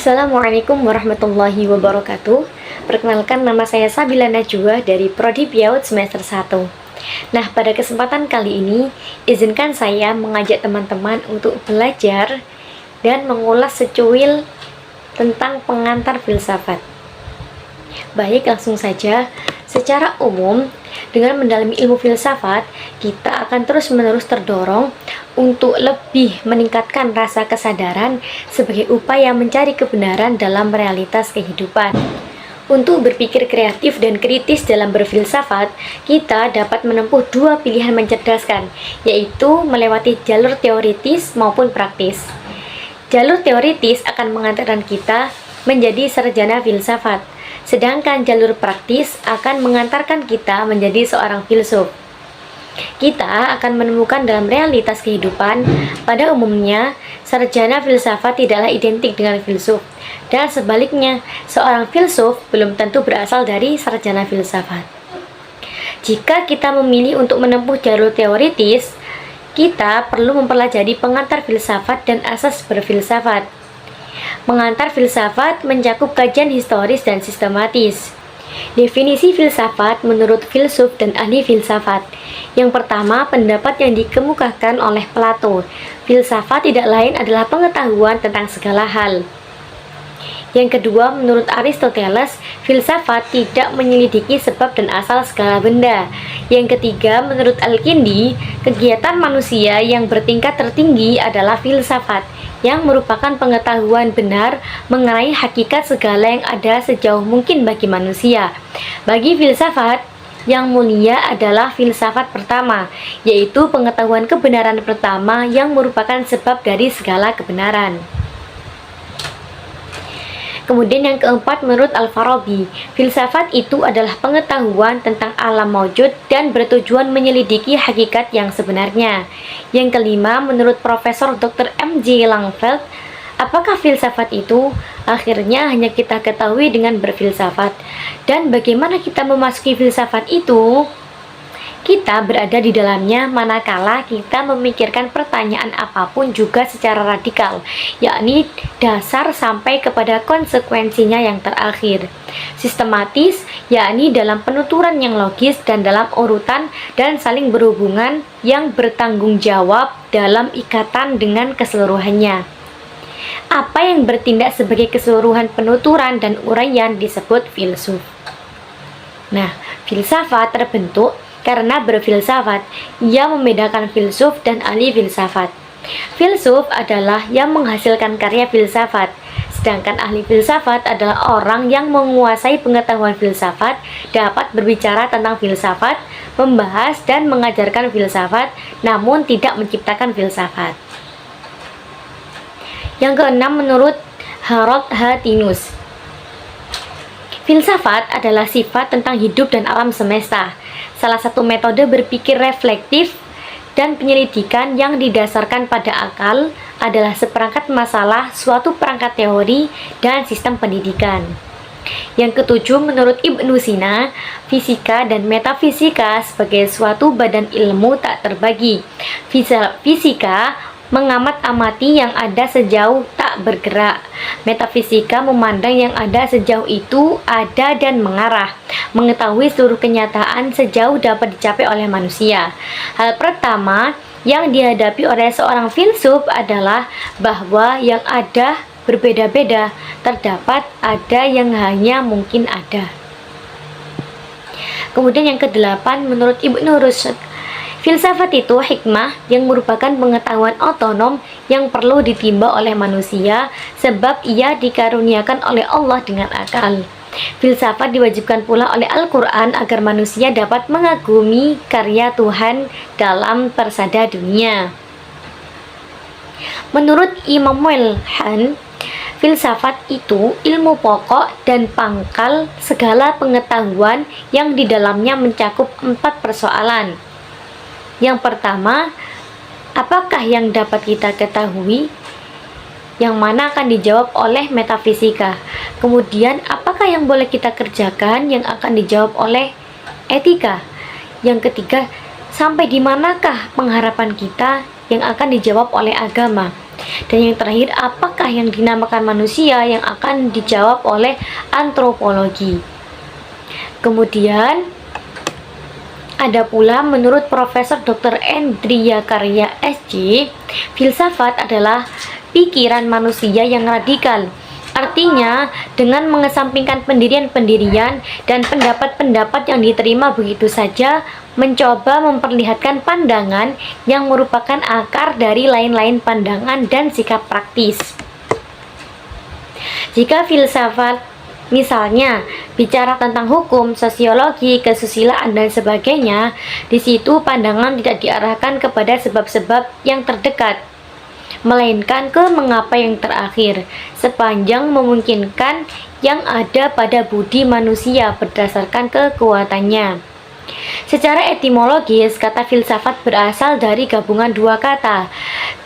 Assalamualaikum warahmatullahi wabarakatuh. Perkenalkan, nama saya Sabila Najwa dari Prodi PIAUD semester 1. Nah, pada kesempatan kali ini, izinkan saya mengajak teman-teman untuk belajar dan mengulas secuil tentang pengantar filsafat. Baik, langsung saja. Secara umum, dengan mendalami ilmu filsafat, kita akan terus-menerus terdorong untuk lebih meningkatkan rasa kesadaran sebagai upaya mencari kebenaran dalam realitas kehidupan. Untuk berpikir kreatif dan kritis dalam berfilsafat, kita dapat menempuh dua pilihan mencerdaskan, yaitu melewati jalur teoritis maupun praktis. Jalur teoritis akan mengantarkan kita menjadi sarjana filsafat, sedangkan jalur praktis akan mengantarkan kita menjadi seorang filsuf. Kita akan menemukan dalam realitas kehidupan, pada umumnya, sarjana filsafat tidaklah identik dengan filsuf, dan sebaliknya, seorang filsuf belum tentu berasal dari sarjana filsafat. Jika kita memilih untuk menempuh jalur teoritis, kita perlu mempelajari pengantar filsafat dan asas berfilsafat. Pengantar filsafat mencakup kajian historis dan sistematis. Definisi filsafat menurut filsuf dan ahli filsafat. Yang pertama, pendapat yang dikemukakan oleh Plato. Filsafat tidak lain adalah pengetahuan tentang segala hal. Yang kedua, menurut Aristoteles, filsafat tidak menyelidiki sebab dan asal segala benda. Yang ketiga, menurut Al-Kindi, kegiatan manusia yang bertingkat tertinggi adalah filsafat, yang merupakan pengetahuan benar mengenai hakikat segala yang ada sejauh mungkin bagi manusia. Bagi filsafat, yang mulia adalah filsafat pertama, yaitu pengetahuan kebenaran pertama yang merupakan sebab dari segala kebenaran. Kemudian yang keempat, menurut Al-Farabi, filsafat itu adalah pengetahuan tentang alam maujud dan bertujuan menyelidiki hakikat yang sebenarnya. Yang kelima, menurut Profesor Dr. M.J. Langveld, apakah filsafat itu? Akhirnya hanya kita ketahui dengan berfilsafat. Dan bagaimana kita memasuki filsafat itu? Kita berada di dalamnya manakala kita memikirkan pertanyaan apapun juga secara radikal, yakni dasar sampai kepada konsekuensinya yang terakhir. Sistematis, yakni dalam penuturan yang logis dan dalam urutan dan saling berhubungan yang bertanggung jawab dalam ikatan dengan keseluruhannya. Apa yang bertindak sebagai keseluruhan penuturan dan uraian disebut filsuf. Nah, filsafat terbentuk karena berfilsafat. Ia membedakan filsuf dan ahli filsafat. Filsuf adalah yang menghasilkan karya filsafat, sedangkan ahli filsafat adalah orang yang menguasai pengetahuan filsafat, dapat berbicara tentang filsafat, membahas dan mengajarkan filsafat, namun tidak menciptakan filsafat. Yang keenam, menurut Harold H. Tinus, filsafat adalah sifat tentang hidup dan alam semesta. Salah satu metode berpikir reflektif dan penyelidikan yang didasarkan pada akal adalah seperangkat masalah suatu perangkat teori dan sistem pendidikan. Yang ketujuh, menurut Ibnu Sina, fisika dan metafisika sebagai suatu badan ilmu tak terbagi. Fisika mengamat-amati yang ada sejauh tak bergerak. Metafisika memandang yang ada sejauh itu ada dan mengarah, mengetahui seluruh kenyataan sejauh dapat dicapai oleh manusia. Hal pertama yang dihadapi oleh seorang filsuf adalah bahwa yang ada berbeda-beda, terdapat ada yang hanya mungkin ada. Kemudian yang kedelapan, menurut Ibnu Rushd, filsafat itu hikmah yang merupakan pengetahuan otonom yang perlu ditimba oleh manusia sebab ia dikaruniakan oleh Allah dengan akal. Filsafat diwajibkan pula oleh Al-Quran agar manusia dapat mengagumi karya Tuhan dalam persada dunia. Menurut Imam Welhan, filsafat itu ilmu pokok dan pangkal segala pengetahuan yang di dalamnya mencakup 4 persoalan. Yang pertama, apakah yang dapat kita ketahui? Yang mana akan dijawab oleh metafisika. Kemudian, apakah yang boleh kita kerjakan? Yang akan dijawab oleh etika. Yang ketiga, sampai di manakah pengharapan kita? Yang akan dijawab oleh agama. Dan yang terakhir, apakah yang dinamakan manusia, yang akan dijawab oleh antropologi. Kemudian ada pula menurut Profesor Dr. Andrea Karya SJ, filsafat adalah pikiran manusia yang radikal. Artinya, dengan mengesampingkan pendirian-pendirian dan pendapat-pendapat yang diterima begitu saja, mencoba memperlihatkan pandangan yang merupakan akar dari lain-lain pandangan dan sikap praktis. Jika filsafat misalnya bicara tentang hukum, sosiologi, kesusilaan dan sebagainya, di situ pandangan tidak diarahkan kepada sebab-sebab yang terdekat, melainkan ke mengapa yang terakhir, sepanjang memungkinkan yang ada pada budi manusia berdasarkan kekuatannya. Secara etimologis, kata filsafat berasal dari gabungan dua kata,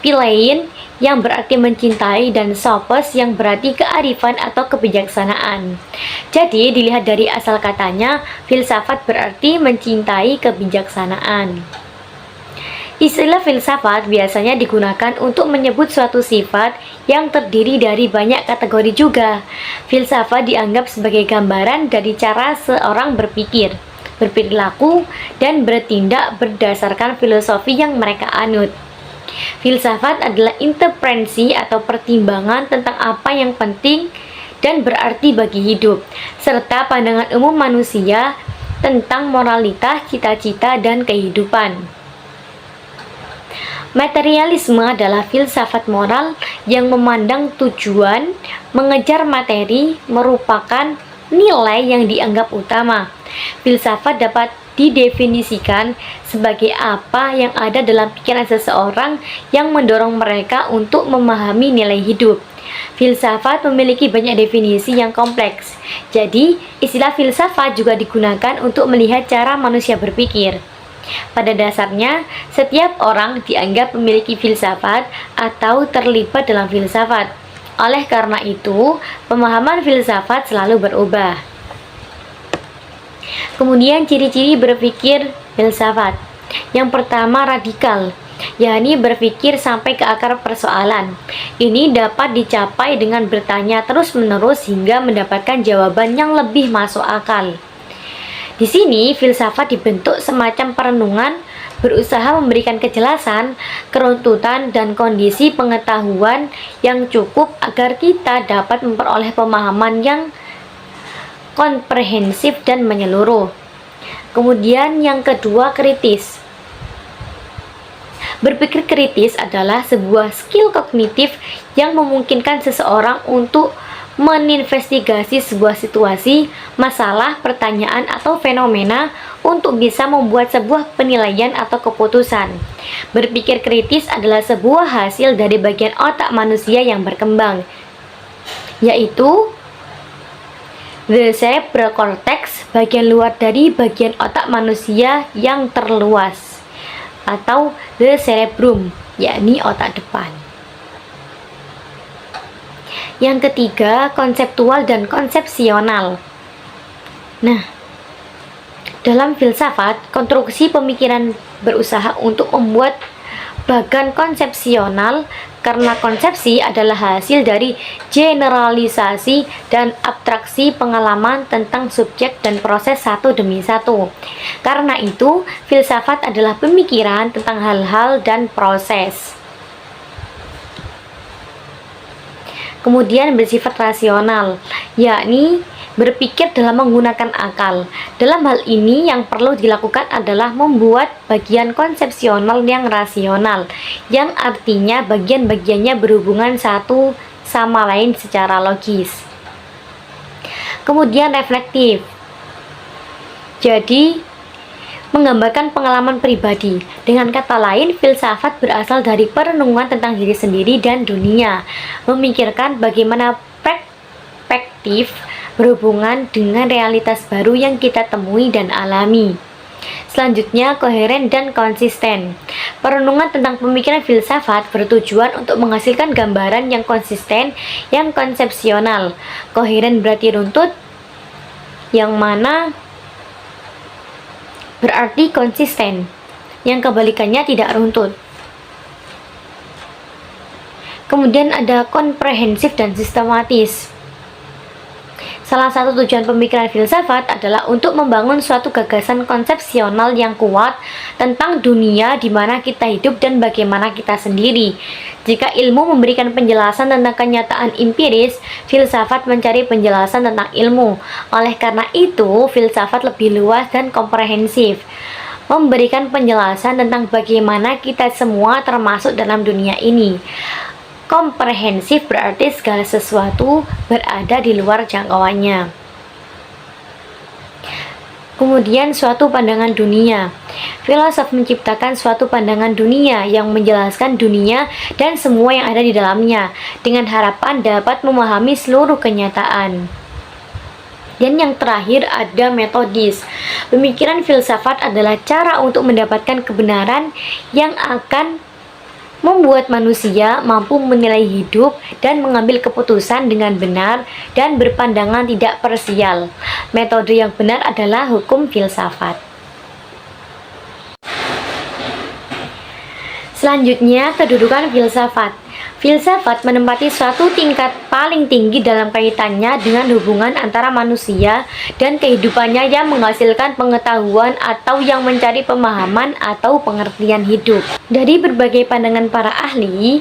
philein yang berarti mencintai dan sophos yang berarti kearifan atau kebijaksanaan. Jadi dilihat dari asal katanya, filsafat berarti mencintai kebijaksanaan. Istilah filsafat biasanya digunakan untuk menyebut suatu sifat yang terdiri dari banyak kategori juga. Filsafat dianggap sebagai gambaran dari cara seorang berpikir, berperilaku, dan bertindak berdasarkan filosofi yang mereka anut. Filsafat adalah intervensi atau pertimbangan tentang apa yang penting dan berarti bagi hidup, serta pandangan umum manusia tentang moralitas, cita-cita, dan kehidupan. Materialisme adalah filsafat moral yang memandang tujuan mengejar materi merupakan nilai yang dianggap utama. Filsafat dapat didefinisikan sebagai apa yang ada dalam pikiran seseorang yang mendorong mereka untuk memahami nilai hidup. Filsafat memiliki banyak definisi yang kompleks. Jadi, istilah filsafat juga digunakan untuk melihat cara manusia berpikir. Pada dasarnya, setiap orang dianggap memiliki filsafat atau terlibat dalam filsafat. Oleh karena itu, pemahaman filsafat selalu berubah. Kemudian ciri-ciri berpikir filsafat. Yang pertama, radikal, yakni berpikir sampai ke akar persoalan. Ini dapat dicapai dengan bertanya terus-menerus hingga mendapatkan jawaban yang lebih masuk akal. Di sini, filsafat dibentuk semacam perenungan, berusaha memberikan kejelasan, keruntutan, dan kondisi pengetahuan yang cukup agar kita dapat memperoleh pemahaman yang komprehensif dan menyeluruh. Kemudian yang kedua, kritis. Berpikir kritis adalah sebuah skill kognitif yang memungkinkan seseorang untuk meninvestigasi sebuah situasi, masalah, pertanyaan, atau fenomena untuk bisa membuat sebuah penilaian atau keputusan. Berpikir kritis adalah sebuah hasil dari bagian otak manusia yang berkembang, yaitu the cerebral cortex, bagian luar dari bagian otak manusia yang terluas, atau the cerebrum, yakni otak depan. Yang ketiga, konseptual dan konsepsional. Nah, dalam filsafat, konstruksi pemikiran berusaha untuk membuat bagan konsepsional karena konsepsi adalah hasil dari generalisasi dan abstraksi pengalaman tentang subjek dan proses satu demi satu. Karena itu, filsafat adalah pemikiran tentang hal-hal dan proses. Kemudian bersifat rasional, yakni berpikir dalam menggunakan akal. Dalam hal ini yang perlu dilakukan adalah membuat bagian konsepsional yang rasional, yang artinya bagian-bagiannya berhubungan satu sama lain secara logis. Kemudian reflektif, jadi menggambarkan pengalaman pribadi. Dengan kata lain, filsafat berasal dari perenungan tentang diri sendiri dan dunia, memikirkan bagaimana perspektif berhubungan dengan realitas baru yang kita temui dan alami. Selanjutnya, koheren dan konsisten. Perenungan tentang pemikiran filsafat bertujuan untuk menghasilkan gambaran yang konsisten, yang konsepsional. Koheren berarti runtut, yang mana berarti konsisten, yang kebalikannya tidak runtut. Kemudian ada komprehensif dan sistematis. Salah satu tujuan pemikiran filsafat adalah untuk membangun suatu gagasan konsepsional yang kuat tentang dunia di mana kita hidup dan bagaimana kita sendiri. Jika ilmu memberikan penjelasan tentang kenyataan empiris, filsafat mencari penjelasan tentang ilmu. Oleh karena itu, filsafat lebih luas dan komprehensif, memberikan penjelasan tentang bagaimana kita semua termasuk dalam dunia ini. Komprehensif berarti segala sesuatu berada di luar jangkauannya. Kemudian suatu pandangan dunia. Filosof menciptakan suatu pandangan dunia yang menjelaskan dunia dan semua yang ada di dalamnya dengan harapan dapat memahami seluruh kenyataan. Dan yang terakhir ada metodis. Pemikiran filsafat adalah cara untuk mendapatkan kebenaran yang akan membuat manusia mampu menilai hidup dan mengambil keputusan dengan benar dan berpandangan tidak parsial. Metode yang benar adalah hukum filsafat. Selanjutnya, kedudukan filsafat. Filsafat menempati suatu tingkat paling tinggi dalam kaitannya dengan hubungan antara manusia dan kehidupannya yang menghasilkan pengetahuan atau yang mencari pemahaman atau pengertian hidup. Dari berbagai pandangan para ahli,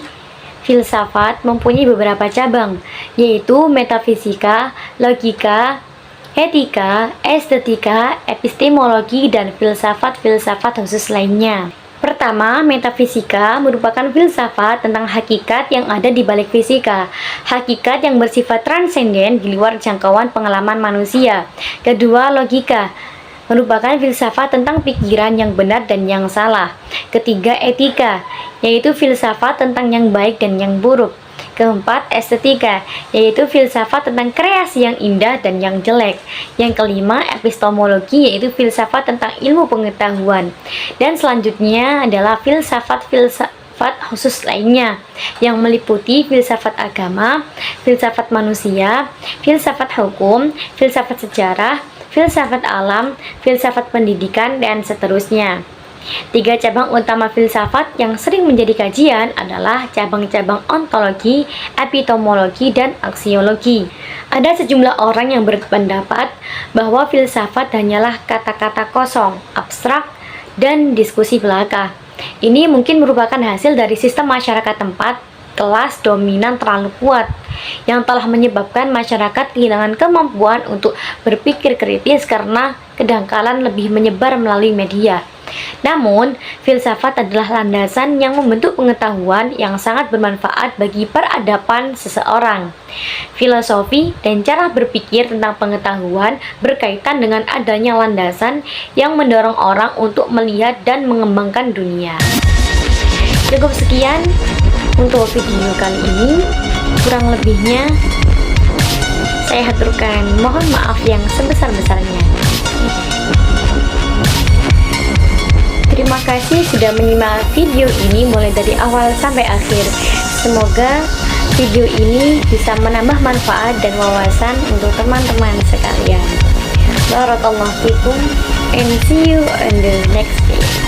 filsafat mempunyai beberapa cabang, yaitu metafisika, logika, etika, estetika, epistemologi, dan filsafat-filsafat khusus lainnya. Pertama, metafisika merupakan filsafat tentang hakikat yang ada di balik fisika, hakikat yang bersifat transenden di luar jangkauan pengalaman manusia. Kedua, logika merupakan filsafat tentang pikiran yang benar dan yang salah. Ketiga, etika, yaitu filsafat tentang yang baik dan yang buruk. Keempat, estetika, yaitu filsafat tentang kreasi yang indah dan yang jelek. Yang kelima, epistemologi, yaitu filsafat tentang ilmu pengetahuan. Dan selanjutnya adalah filsafat khusus lainnya, yang meliputi filsafat agama, filsafat manusia, filsafat hukum, filsafat sejarah, filsafat alam, filsafat pendidikan, dan seterusnya. Tiga cabang utama filsafat yang sering menjadi kajian adalah cabang-cabang ontologi, epistemologi, dan aksiologi. Ada sejumlah orang yang berpendapat bahwa filsafat hanyalah kata-kata kosong, abstrak, dan diskusi belaka. Ini mungkin merupakan hasil dari sistem masyarakat tempat kelas dominan terlalu kuat yang telah menyebabkan masyarakat kehilangan kemampuan untuk berpikir kritis karena kedangkalan lebih menyebar melalui media. Namun, filsafat adalah landasan yang membentuk pengetahuan yang sangat bermanfaat bagi peradaban seseorang. Filosofi dan cara berpikir tentang pengetahuan berkaitan dengan adanya landasan yang mendorong orang untuk melihat dan mengembangkan dunia. Cukup sekian untuk video kali ini. Kurang lebihnya saya haturkan mohon maaf yang sebesar-besarnya. Terima kasih sudah menyimak video ini mulai dari awal sampai akhir. Semoga video ini bisa menambah manfaat dan wawasan untuk teman-teman sekalian. Barakallahu fikum and see you in the next video.